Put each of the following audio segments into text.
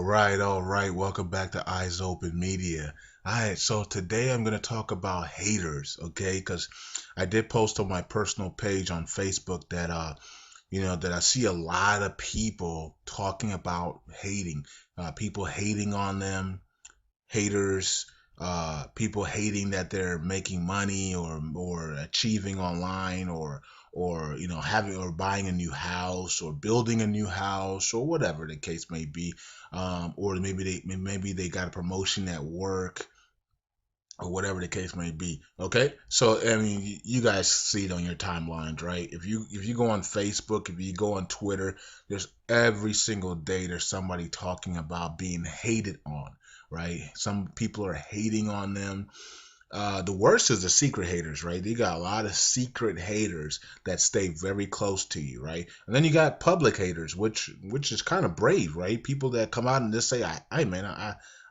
All right. Welcome back to Eyes Open Media. All right, so today I'm going to talk about haters, okay? Because I did post on my personal page on Facebook that that I see a lot of people talking about hating, people hating on them, haters, people hating that they're making money or achieving online or having or buying a new house or building a new house or whatever the case may be, or maybe they got a promotion at work or whatever the case may be. Okay, so I mean, you guys see it on your timelines, right? If you go on Facebook, if you go on Twitter, there's every single day there's somebody talking about being hated on, right? Some people are hating on them. The worst is the secret haters, right? You got a lot of secret haters that stay very close to you, right? And then you got public haters, which is kind of brave, right? People that come out and just say, "I man,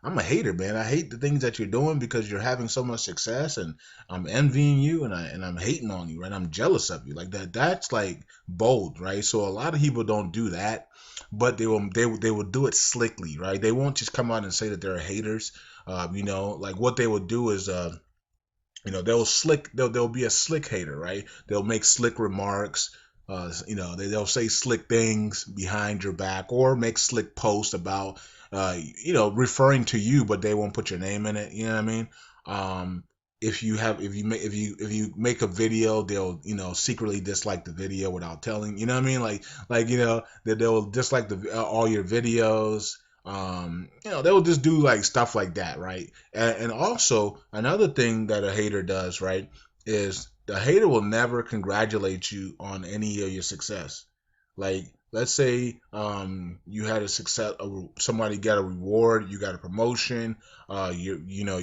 I'm a hater, man. I hate the things that you're doing because you're having so much success, and I'm envying you, and I'm hating on you, right? I'm jealous of you." Like that. That's like bold, right? So a lot of people don't do that, but they will do it slickly, right? They won't just come out and say that they're haters. Like what they will do is they'll be a slick hater, right? They'll make slick remarks. They'll say slick things behind your back or make slick posts about referring to you, but they won't put your name in it. You know what I mean? If you make a video, they'll secretly dislike the video without telling. You know what I mean? That they'll dislike all your videos. They will just do like stuff like that, right? And also another thing that a hater does, right, is the hater will never congratulate you on any of your success. Like, let's say you had a success, somebody got a reward, you got a promotion, your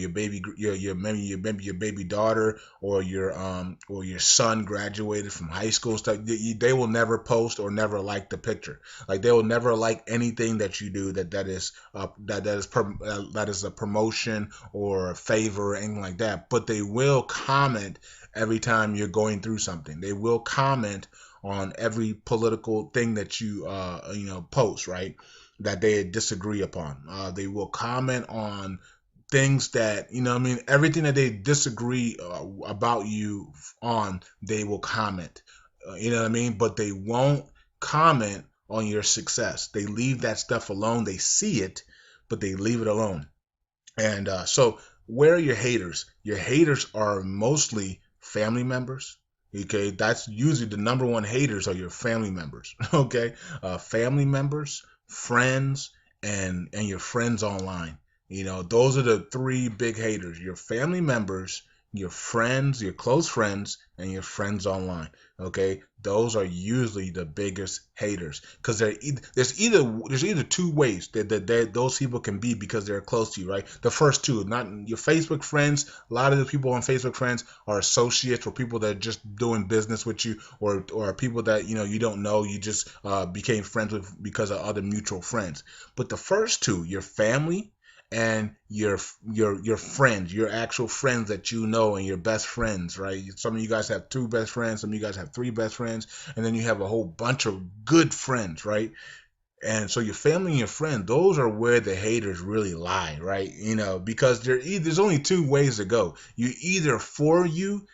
baby, maybe your baby daughter or your son graduated from high school stuff. They will never post or never like the picture. Like they will never like anything that you do that is a promotion or a favor or anything like that. But they will comment every time you're going through something. They will comment on every political thing that you post, right? That they disagree upon. They will comment on things that everything that they disagree about you on. They will comment. You know what I mean? But they won't comment on your success. They leave that stuff alone. They see it, but they leave it alone. And so, where are your haters? Your haters are mostly family members. Okay, that's usually the number one haters are your family members. Okay, family members, friends, and your friends online. Those are the three big haters: your family members, your friends, your close friends, and your friends online. Okay, those are usually the biggest haters because there's either two ways that those people can be because they're close to you, right? The first two, not your Facebook friends. A lot of the people on Facebook friends are associates or people that are just doing business with you, or people that you don't know. You just became friends with because of other mutual friends. But the first two, your family and your friends, your actual friends that you know, and your best friends, right? Some of you guys have two best friends, some of you guys have three best friends, and then you have a whole bunch of good friends, right? And so your family and your friend, those are where the haters really lie, right? Because there's only two ways to go. They're either for you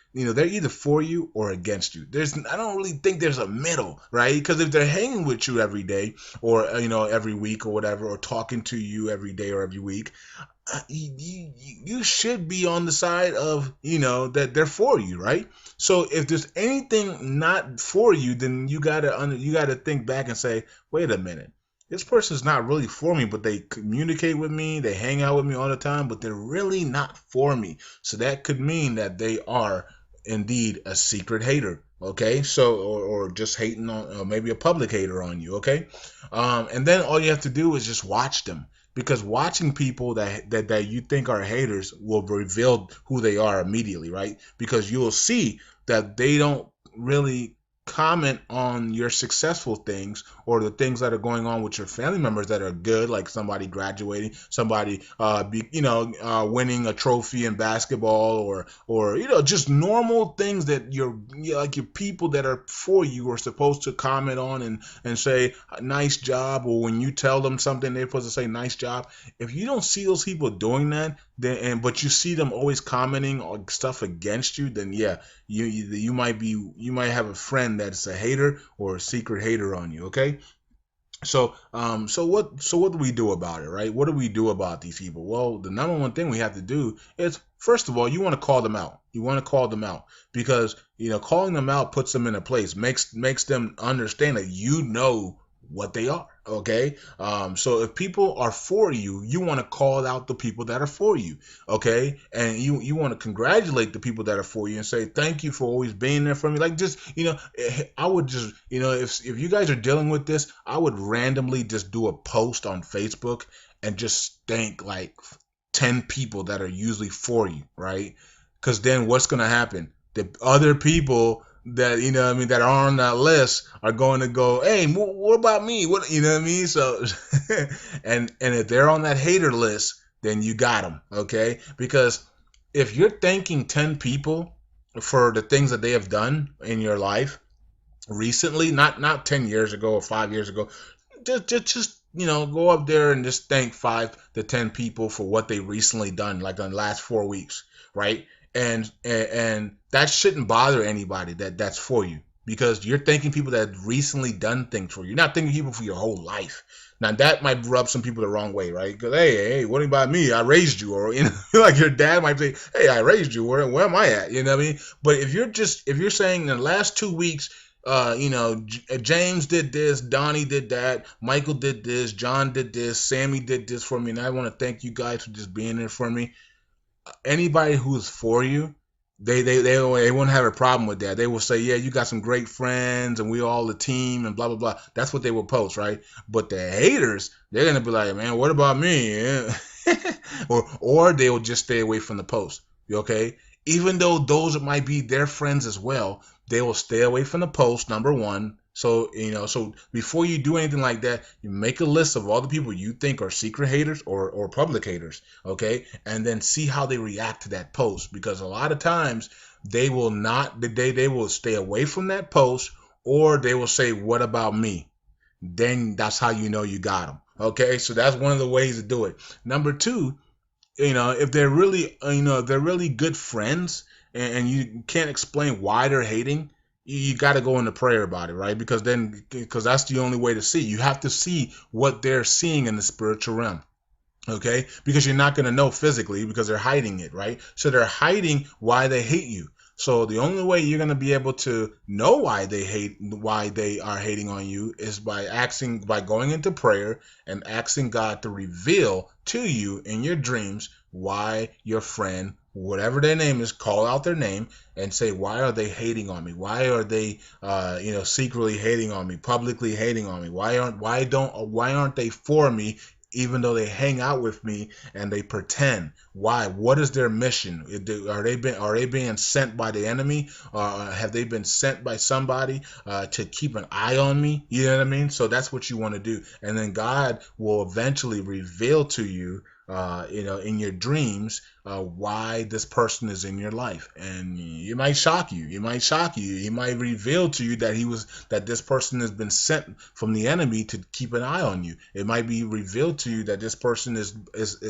or against you. I don't really think there's a middle, right? Because if they're hanging with you every day or every week or whatever, or talking to you every day or every week, you should be on the side of that they're for you, right? So if there's anything not for you, then you gotta think back and say, wait a minute, this person's not really for me, but they communicate with me, they hang out with me all the time, but they're really not for me. So that could mean that they are indeed a secret hater. Okay, so or just hating on, or maybe a public hater on you. Okay, and then all you have to do is just watch them, because watching people that you think are haters will reveal who they are immediately, right? Because you'll see that they don't really comment on your successful things or the things that are going on with your family members that are good, like somebody graduating, somebody winning a trophy in basketball, or just normal things that like your people that are for you are supposed to comment on and say nice job, or when you tell them something they're supposed to say nice job. If you don't see those people doing that, but you see them always commenting on stuff against you, then yeah, you might have a friend that's a hater or a secret hater on you. Okay. So what do we do about it, right? What do we do about these people? Well, the number one thing we have to do is, first of all, you want to call them out. You want to call them out because calling them out puts them in a place, makes them understand that what they are. Okay. So if people are for you, you want to call out the people that are for you. Okay. And you want to congratulate the people that are for you and say thank you for always being there for me. Like, just I would just if you guys are dealing with this, I would randomly just do a post on Facebook and just thank like 10 people that are usually for you, right? Because then what's going to happen? The other people that that are on that list are going to go, hey, what about me? What, what I mean? So and if they're on that hater list, then you got them. Okay. Because if you're thanking 10 people for the things that they have done in your life recently, not 10 years ago or 5 years ago, just go up there and just thank 5 to 10 people for what they recently done, like in the last 4 weeks, right? And that shouldn't bother anybody that's for you, because you're thanking people that have recently done things for you. You're not thanking people for your whole life. Now that might rub some people the wrong way, right? Because hey, what about me? I raised you, or like your dad might say, hey, I raised you. Where am I at? You know what I mean? But if you're saying in the last 2 weeks, James did this, Donnie did that, Michael did this, John did this, Sammy did this for me, and I want to thank you guys for just being there for me. Anybody who's for you, they won't have a problem with that. They will say, yeah, you got some great friends and we all a team and blah blah blah. That's what they will post, right? But the haters, they're gonna be like, man, what about me? Yeah. or they will just stay away from the post. Okay? Even though those might be their friends as well, they will stay away from the post, number one. So before you do anything like that, you make a list of all the people you think are secret haters or public haters, okay? And then see how they react to that post, because a lot of times they will not, they will stay away from that post, or they will say, what about me? Then that's how you know you got them. Okay, so that's one of the ways to do it. Number two, if they're really, they're really good friends, and you can't explain why they're hating, you got to go into prayer about it, right? Because that's the only way to see. You have to see what they're seeing in the spiritual realm. Okay, because you're not going to know physically because they're hiding it, right? So they're hiding why they hate you. So the only way you're going to be able to know why they are hating on you, is by going into prayer and asking God to reveal to you in your dreams why your friend, whatever their name is, call out their name and say, why are they hating on me? Why are they secretly hating on me, publicly hating on me? Why aren't they for me, even though they hang out with me and they pretend? Why? What is their mission? Are they being sent by the enemy? Have they been sent by somebody to keep an eye on me? You know what I mean? So that's what you want to do, and then God will eventually reveal to you, in your dreams, why this person is in your life, and it might shock you. It might shock you. He might reveal to you that this person has been sent from the enemy to keep an eye on you. It might be revealed to you that this person is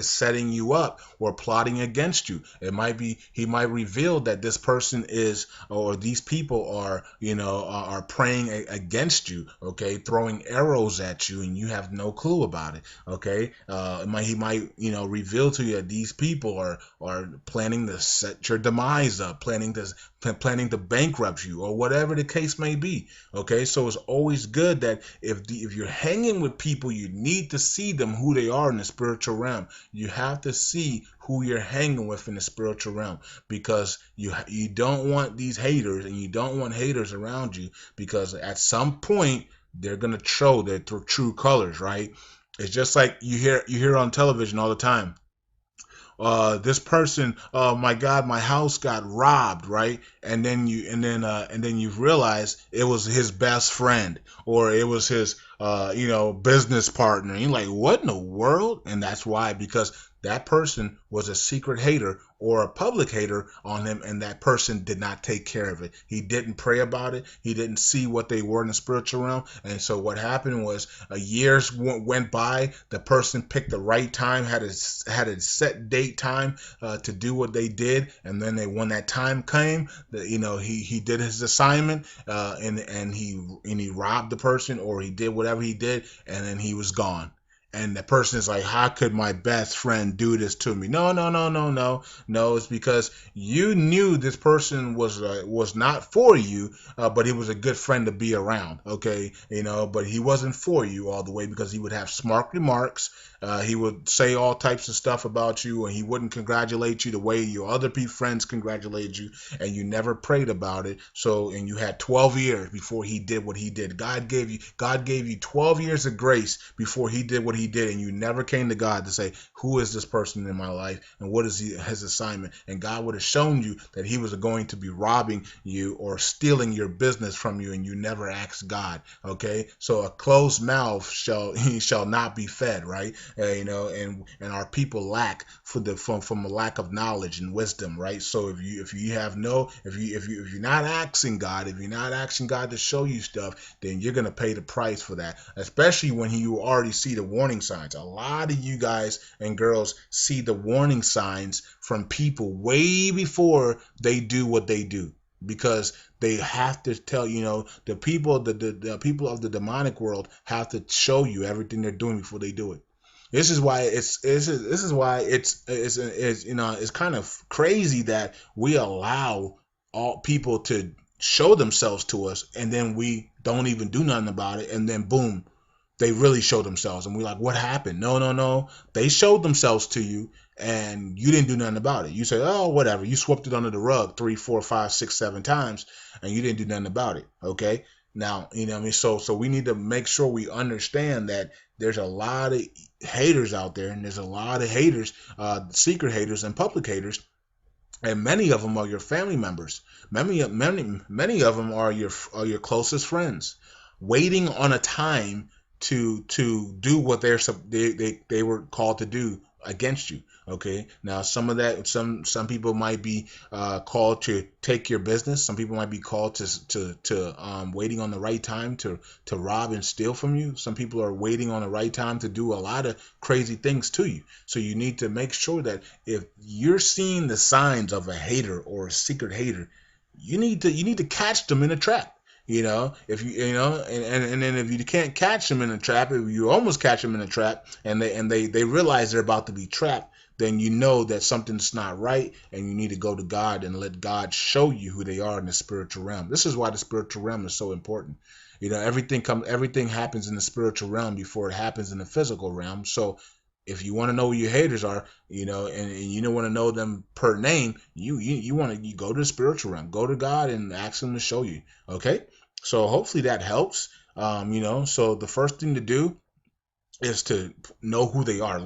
setting you up or plotting against you. He might reveal that this person is, or these people are, are praying against you. Okay, throwing arrows at you, and you have no clue about it. Okay, he might reveal to you that these people are planning to set your demise up, planning to bankrupt you, or whatever the case may be. Okay, so it's always good that if you're hanging with people, you need to see them who they are in the spiritual realm. You have to see who you're hanging with in the spiritual realm, because you don't want these haters, and you don't want haters around you, because at some point they're gonna show their true colors, right? It's just like you hear on television all the time. this person, oh my God, my house got robbed, right? And then you realize it was his best friend, or it was his business partner. And you're like, what in the world? And that's why, because that person was a secret hater or a public hater on him, and that person did not take care of it. He didn't pray about it. He didn't see what they were in the spiritual realm. And so what happened was, years went by. The person picked the right time, had a set date time to do what they did, and then when that time came, he did his assignment, and he robbed the person, or he did whatever he did, and then he was gone. And the person is like, how could my best friend do this to me? No, no, no, no, no, no. It's because you knew this person was not for you, but he was a good friend to be around. Okay, but he wasn't for you all the way, because he would have smart remarks. He would say all types of stuff about you, and he wouldn't congratulate you the way your other friends congratulated you, and you never prayed about it. So, and you had 12 years before he did what he did. God gave you 12 years of grace before he did what he did, and you never came to God to say, who is this person in my life, and what is his assignment? And God would have shown you that he was going to be robbing you or stealing your business from you, and you never asked God. Okay, so a closed mouth shall not be fed, right? And our people lack from a lack of knowledge and wisdom, right? So if you're not asking God, to show you stuff, then you're gonna pay the price for that, especially when you already see the warning signs. A lot of you guys and girls see the warning signs from people way before they do what they do, because they have to tell the people the people of the demonic world have to show you everything they're doing before they do it. This is why it's kind of crazy that we allow all people to show themselves to us, and then we don't even do nothing about it, and then boom, they really show themselves, and we're like, what happened? No, no, no, they showed themselves to you, and you didn't do nothing about it. You said, oh, whatever. You swept it under the rug 3, 4, 5, 6, 7 times, and you didn't do nothing about it. Okay. Now, what I mean? So we need to make sure we understand that there's a lot of haters out there, and there's a lot of haters, secret haters and public haters, and many of them are your family members. Many of them are your closest friends, waiting on a time to do what they were called to do against you. Okay, now some people might be called to take your business. Some people might be called to waiting on the right time to rob and steal from you. Some people are waiting on the right time to do a lot of crazy things to you. So you need to make sure that if you're seeing the signs of a hater or a secret hater, you need to catch them in a trap. If and then if you can't catch them in a trap, if you almost catch them in a trap, and they realize they're about to be trapped, then you know that something's not right, and you need to go to God and let God show you who they are in the spiritual realm. This is why the spiritual realm is so important. Everything happens in the spiritual realm before it happens in the physical realm. So if you want to know who your haters are, and you don't want to know them per name, you want to go to the spiritual realm, go to God and ask him to show you. Okay, so hopefully that helps. So the first thing to do is to know who they are.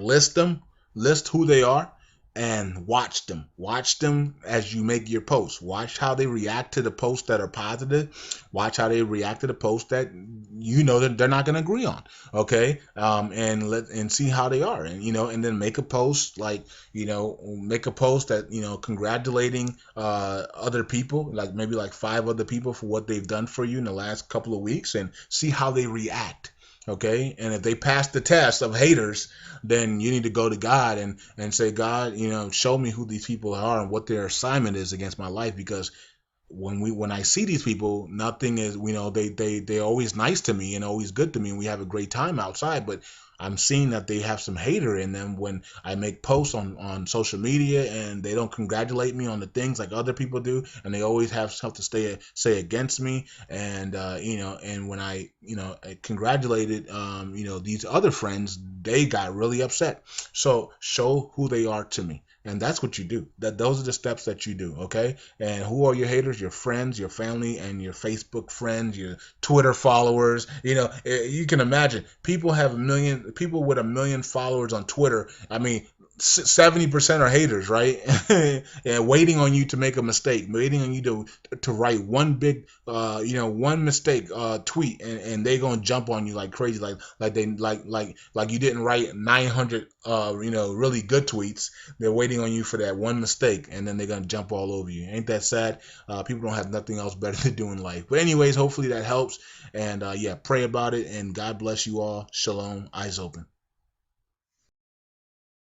List who they are, and watch them. Watch them as you make your posts. Watch how they react to the posts that are positive. Watch how they react to the posts that that they're not going to agree on. Okay, and see how they are, and then make a post that congratulating other people, like maybe like 5 other people for what they've done for you in the last couple of weeks, and see how they react. Okay, and if they pass the test of haters, then you need to go to God and say, God, show me who these people are and what their assignment is against my life. Because when I see these people, nothing is, they're always nice to me and always good to me, and we have a great time outside, but I'm seeing that they have some hater in them when I make posts on social media, and they don't congratulate me on the things like other people do, and they always have stuff to say against me. And and when I congratulated these other friends, they got really upset. So show who they are to me. And that's what you do. Those are the steps that you do, okay? And who are your haters? Your friends, your family, and your Facebook friends, your Twitter followers. You can imagine people with 1 million followers on Twitter. I mean, 70% are haters, right? And waiting on you to make a mistake, waiting on you to write one big, one mistake tweet, and they gonna jump on you like crazy, like you didn't write 900, really good tweets. They're waiting on you for that one mistake, and then they're gonna jump all over you. Ain't that sad? People don't have nothing else better to do in life. But anyways, hopefully that helps. And yeah, pray about it, and God bless you all. Shalom. Eyes open.